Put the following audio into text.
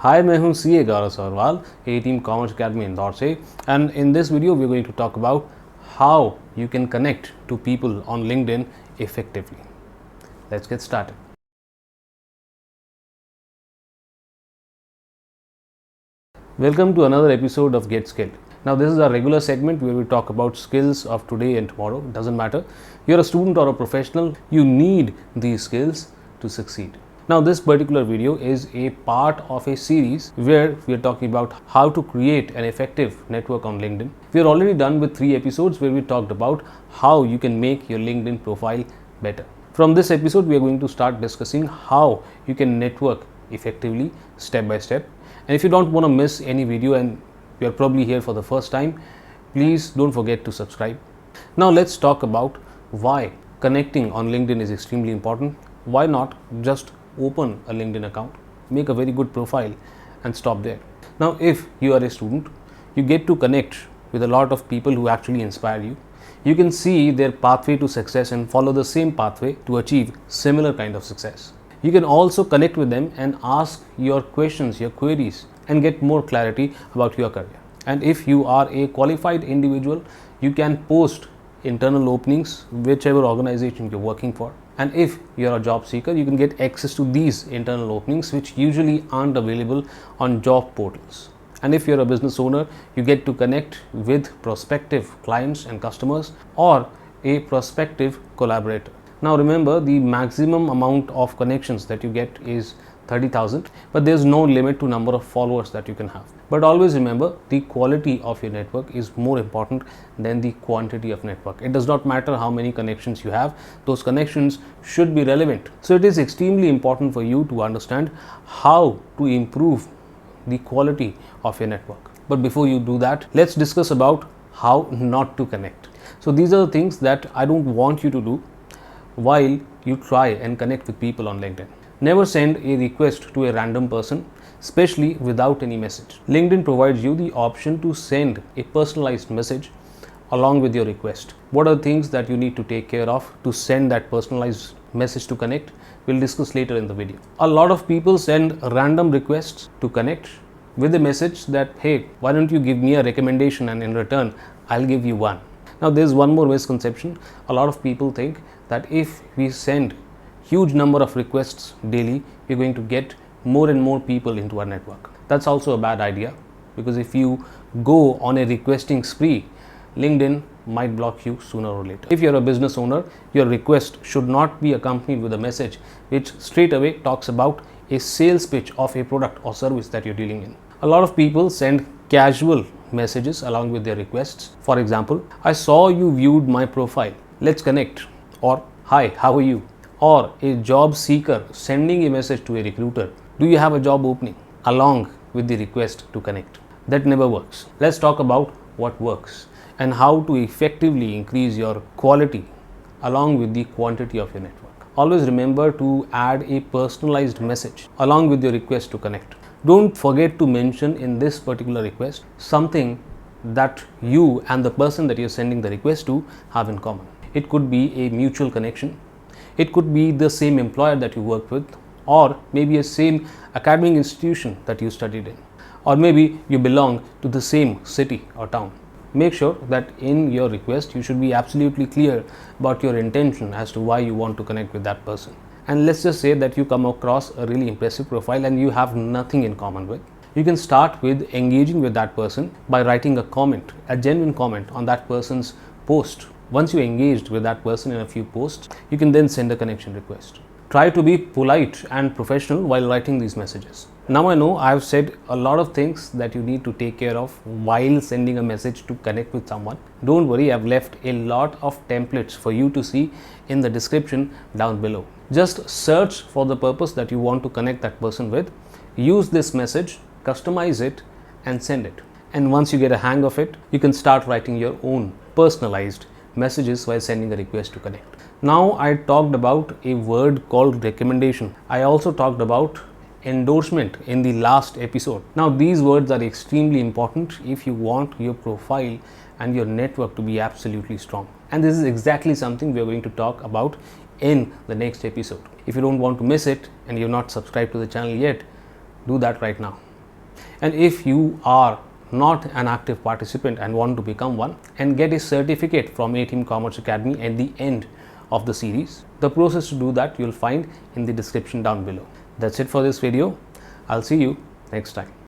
Hi, मैं हूँ CA Gaurav Sarwal, A Team Commerce Academy Indore से, and in this video we are going to talk about how you can connect to people on LinkedIn effectively. Let's get started. Welcome to another episode of Get Skilled. Now this is our regular segment where we talk about skills of today and tomorrow. Doesn't matter, you're a student or a professional, you need these skills to succeed. Now this particular video is a part of a series where we are talking about how to create an effective network on LinkedIn. We are already done with 3 episodes where we talked about how you can make your LinkedIn profile better. From this episode we are going to start discussing how you can network effectively step by step. And if you don't want to miss any video and you are probably here for the first time, please don't forget to subscribe. Now let's talk about why connecting on LinkedIn is extremely important. Why not just open a LinkedIn account, make a very good profile and stop there. Now if you are a student, you get to connect with a lot of people who actually inspire you. You can see their pathway to success and follow the same pathway to achieve similar kind of success. You can also connect with them and ask your questions, your queries, and get more clarity about your career. And if you are a qualified individual, you can post internal openings whichever organization you're working for. And if you're a job seeker, you can get access to these internal openings which usually aren't available on job portals. And if you're a business owner, you get to connect with prospective clients and customers or a prospective collaborator. Now remember, the maximum amount of connections that you get is 30,000, but there's no limit to number of followers that you can have. But always remember, the quality of your network is more important than the quantity of network. It does not matter how many connections you have, those connections should be relevant. So it is extremely important for you to understand how to improve the quality of your network. But before you do that, let's discuss about how not to connect. So these are the things that I don't want you to do while you try and connect with people on LinkedIn. Never send a request to a random person, especially without any message. LinkedIn provides you the option to send a personalized message along with your request. What are the things that you need to take care of to send that personalized message to connect? We'll discuss later in the video. A lot of people send random requests to connect with a message that, hey, why don't you give me a recommendation and in return, I'll give you one. Now there's one more misconception. A lot of people think that if we send huge number of requests daily, we're going to get more and more people into our network. That's also a bad idea, because if you go on a requesting spree, LinkedIn might block you sooner or later. If you're a business owner, your request should not be accompanied with a message which straight away talks about a sales pitch of a product or service that you're dealing in. A lot of people send casual messages along with their requests. For example, I saw you viewed my profile, let's connect, or hi, how are you? Or a job seeker sending a message to a recruiter, do you have a job opening, along with the request to connect. That never works. Let's talk about what works and how to effectively increase your quality along with the quantity of your network. Always remember to add a personalized message along with your request to connect. Don't forget to mention in this particular request something that you and the person that you're sending the request to have in common. It could be a mutual connection. It could be the same employer that you work with, or maybe a same academic institution that you studied in, or maybe you belong to the same city or town. Make sure that in your request you should be absolutely clear about your intention as to why you want to connect with that person. And let's just say that you come across a really impressive profile and you have nothing in common with. You can start with engaging with that person by writing a comment, a genuine comment on that person's post. Once you engaged with that person in a few posts, you can then send a connection request. Try to be polite and professional while writing these messages. Now I know I've said a lot of things that you need to take care of while sending a message to connect with someone. Don't worry, I've left a lot of templates for you to see in the description down below. Just search for the purpose that you want to connect that person with, use this message, customize it and send it. And once you get a hang of it, you can start writing your own personalized messages while sending a request to connect. Now I talked about a word called recommendation. I also talked about endorsement in the last episode. Now these words are extremely important if you want your profile and your network to be absolutely strong. And this is exactly something we are going to talk about in the next episode. If you don't want to miss it and you're not subscribed to the channel yet, do that right now. And if you are not an active participant and want to become one and get a certificate from A-Team Commerce Academy at the end of the series, the process to do that you'll find in the description down below. That's it for this video. I'll see you next time.